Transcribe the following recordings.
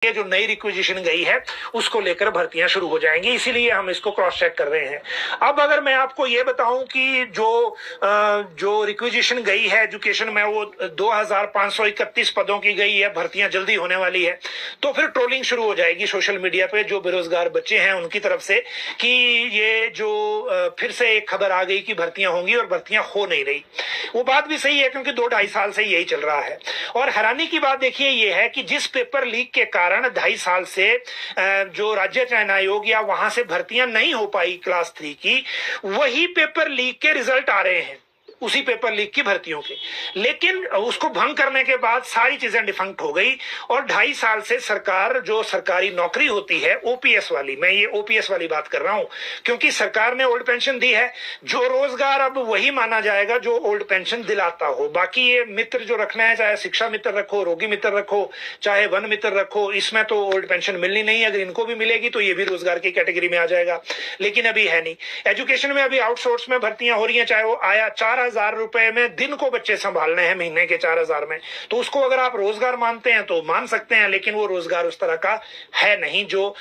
ये जो नई रिक्विजिशन गई है उसको लेकर भर्तियां शुरू हो जाएंगी, इसीलिए हम इसको क्रॉस चेक कर रहे हैं। अब अगर मैं आपको ये बताऊं कि जो रिक्विजिशन गई है एजुकेशन में वो 2531 पदों की गई है, भर्तियां जल्दी होने वाली है, तो फिर ट्रोलिंग शुरू हो जाएगी सोशल मीडिया पे जो बेरोजगार बच्चे हैं उनकी तरफ से कि ये जो फिर से एक खबर आ गई कि भर्तियां होंगी और भर्तियां हो नहीं रही। वो बात भी सही है क्योंकि 2-2.5 साल से यही चल रहा है। और हैरानी की बात देखिए ये है कि जिस पेपर लीक के कारण 2.5 साल से जो राज्य चयन आयोग या वहां से भर्तियां नहीं हो पाई क्लास 3 की, वही पेपर लीक के रिजल्ट आ रहे हैं, उसी पेपर लीक की भर्तियों के। लेकिन उसको भंग करने के बाद सारी चीजें डिफंक्ट हो गई और 2.5 साल से सरकार जो सरकारी नौकरी होती है ओपीएस वाली, मैं ये ओपीएस वाली बात कर रहा हूं क्योंकि सरकार ने ओल्ड पेंशन दी है, जो रोजगार अब वही माना जाएगा जो ओल्ड पेंशन दिलाता हो। बाकी ये मित्र जो रखना है, चाहे शिक्षा मित्र रखो, रोगी मित्र रखो, चाहे वन मित्र रखो, इसमें तो ओल्ड पेंशन मिलनी नहीं है। अगर इनको भी मिलेगी तो ये भी रोजगार की कैटेगरी में आ जाएगा, लेकिन अभी है नहीं। एजुकेशन में अभी आउटसोर्स में भर्तियां हो रही हैं, चाहे वो आया 4,000 रुपए में दिन को बच्चे संभालने हैं, महीने के 4,000 में, तो उसको अगर आप रोजगार मानते हैं तो मान सकते हैं, लेकिन वो रोजगार उस तरह का है नहीं जो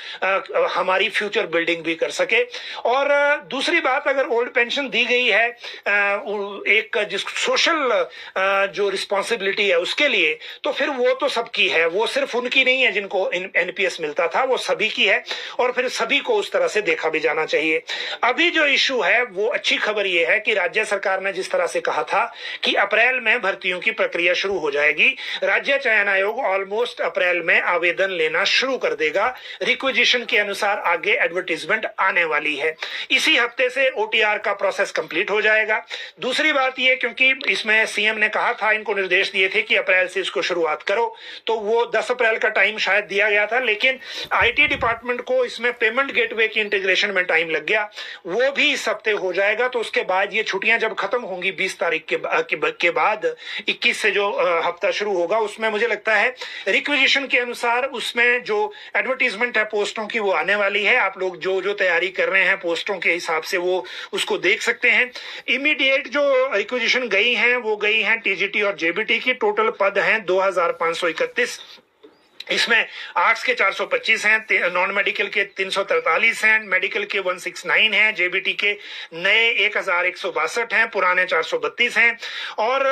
हमारी फ्यूचर बिल्डिंग भी कर सके। और दूसरी बात, अगर ओल्ड पेंशन दी गई है एक जिस सोशल जो रिस्पॉन्सिबिलिटी है उसके लिए, तो फिर वो तो सबकी है, वो सिर्फ उनकी नहीं है जिनको एनपीएस मिलता था, वो सभी की है और फिर सभी को उस तरह से देखा भी जाना चाहिए। अभी जो इश्यू है वो अच्छी खबर ये है कि राज्य सरकार ने जिस तरह से कहा था कि अप्रैल में भर्तियों की प्रक्रिया शुरू हो जाएगी, राज्य चयन आयोग ऑलमोस्ट अप्रैल में आवेदन लेना शुरू कर देगा। रिक्विजिशन के अनुसार आगे एडवर्टीजमेंट आने वाली है, इसी हफ्ते से ओटीआर का प्रोसेस कंप्लीट हो जाएगा। दूसरी बात यह, क्योंकि इसमें सीएम ने कहा था, इनको निर्देश दिए थे कि अप्रैल से इसको शुरुआत करो, तो वो 10 अप्रैल का टाइम शायद दिया गया था, लेकिन आईटी डिपार्टमेंट को इसमें पेमेंट गेटवे की इंटीग्रेशन में टाइम लग गया, वो भी इस हफ्ते हो जाएगा। तो उसके बाद ये छुट्टियां जब खत्म होंगी 20 तारीख के बाद 21 से जो हफ्ता शुरू होगा, उसमें मुझे लगता है रिक्विजिशन के अनुसार उसमें जो एडवर्टीजमेंट है पोस्टों की वो आने वाली है। आप लोग जो जो तैयारी कर रहे हैं पोस्टों के हिसाब से वो उसको देख सकते हैं। इमीडिएट जो रिक्विजिशन गई हैं वो गई हैं टीजीटी और जेबीटी की। टोटल पद हैं 2531। इसमें आर्ट्स के 425 हैं, नॉन मेडिकल के 343 हैं, मेडिकल के 169 हैं, जेबीटी के नए 1162 हैं, पुराने 432 हैं। और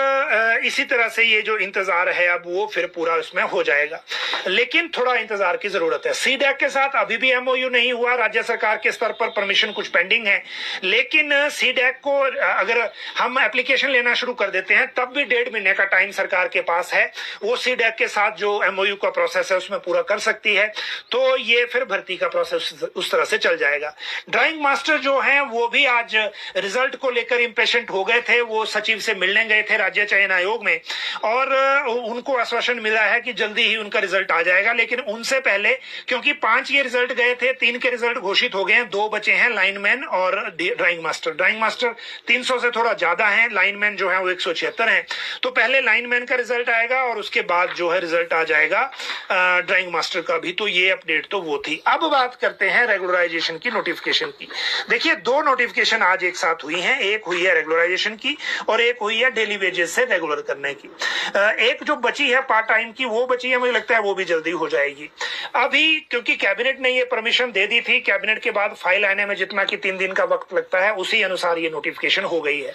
इसी तरह से ये जो इंतजार है अब वो फिर पूरा उसमें हो जाएगा, लेकिन थोड़ा इंतजार की जरूरत है। सीडैक के साथ अभी भी एमओयू नहीं हुआ, राज्य सरकार के स्तर पर परमिशन कुछ पेंडिंग है, लेकिन सीडैक को अगर हम एप्लीकेशन लेना शुरू कर देते हैं तब भी 1.5 महीने का टाइम सरकार के पास है, वो सीडैक के साथ जो एमओयू का प्रोसेस है उसमें पूरा कर सकती है, तो ये फिर भर्ती का प्रोसेस उस तरह से चल जाएगा। ड्राइंग मास्टर जो हैं वो भी आज रिजल्ट को लेकर इंपेशेंट हो गए थे, वो सचिव से मिलने गए थे राज्य चयन आयोग में और उनको आश्वासन मिला है कि जल्दी ही उनका रिजल्ट आ जाएगा। लेकिन उनसे पहले, क्योंकि 5 ये रिजल्ट गए थे, 3 के रिजल्ट घोषित हो गए हैं, 2 बचे हैं, लाइनमैन और ड्राइंग मास्टर। ड्राइंग मास्टर 300 से थोड़ा ज्यादा है, लाइनमैन जो है वो 176 है। तो पहले लाइनमैन का रिजल्ट आएगा और उसके बाद जो है रिजल्ट आ जाएगा ड्राइंग मास्टर का भी। तो ये अपडेट तो वो थी। अब बात करते हैं रेगुलराइजेशन की नोटिफिकेशन की। देखिए 2 नोटिफिकेशन आज एक साथ हुई हैं, एक हुई है रेगुलराइजेशन की और एक हुई है डेली वेजेस से रेगुलर करने की। एक जो बची है पार्ट टाइम की वो बची है, मुझे लगता है वो भी जल्दी हो जाएगी। अभी क्योंकि कैबिनेट ने ये परमिशन दे दी थी, कैबिनेट के बाद फाइल आने में जितना कि 3 दिन का वक्त लगता है उसी अनुसार ये नोटिफिकेशन हो गई है।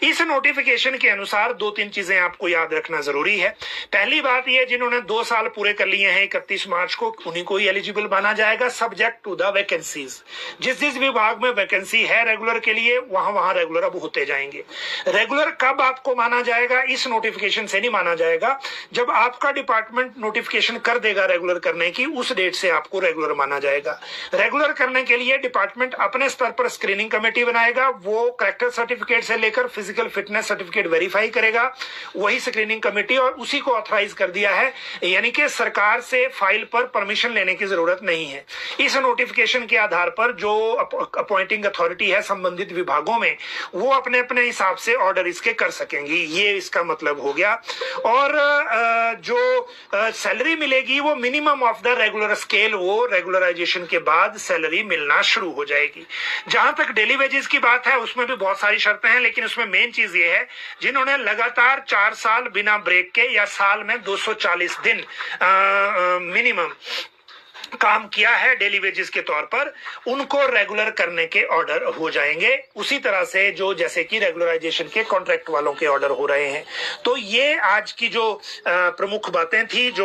इस नोटिफिकेशन के अनुसार 2-3 चीजें आपको याद रखना जरूरी है। पहली बात यह, जिन्होंने 2 साल पूरे कर लिए हैं 31 मार्च को, उन्हीं को ही एलिजिबल माना जाएगा सब्जेक्ट टू द वैकेंसीज। जिस जिस विभाग में वैकेंसी है रेगुलर के लिए वहां रेगुलर अब होते जाएंगे। रेगुलर कब आपको माना जाएगा, इस नोटिफिकेशन से नहीं माना जाएगा, जब आपका डिपार्टमेंट नोटिफिकेशन कर देगा रेगुलर करने की, उस डेट से आपको रेगुलर माना जाएगा। रेगुलर करने के लिए डिपार्टमेंट अपने स्तर पर स्क्रीनिंग कमेटी बनाएगा, वो करेक्टर सर्टिफिकेट से लेकर फिजिकल फिटनेस सर्टिफिकेट वेरीफाई करेगा वही स्क्रीनिंग कमेटी, और उसी को ऑथराइज कर दिया है, यानी कि सरकार से फाइल पर परमिशन लेने की जरूरत नहीं है। इस नोटिफिकेशन के आधार पर जो अपॉइंटिंग अथॉरिटी है संबंधित विभागों में, वो अपने अपने हिसाब से ऑर्डर इसके कर सकेंगी, ये इसका मतलब हो गया। और जो सैलरी मिलेगी वो minimum of the regular scale, वो रेगुलराइजेशन के बाद सैलरी मिलना शुरू हो जाएगी। जहां तक डेली वेजेस की बात है उसमें भी बहुत सारी शर्तें हैं, लेकिन उसमें मेन चीज ये है, जिन्होंने लगातार 4 साल बिना ब्रेक के या साल में 240 दिन मिनिमम काम किया है डेली वेजेस के तौर पर, उनको रेगुलर करने के ऑर्डर हो जाएंगे, उसी तरह से जो जैसे कि रेगुलराइजेशन के कॉन्ट्रैक्ट वालों के ऑर्डर हो रहे हैं। तो ये आज की जो प्रमुख बातें थी जो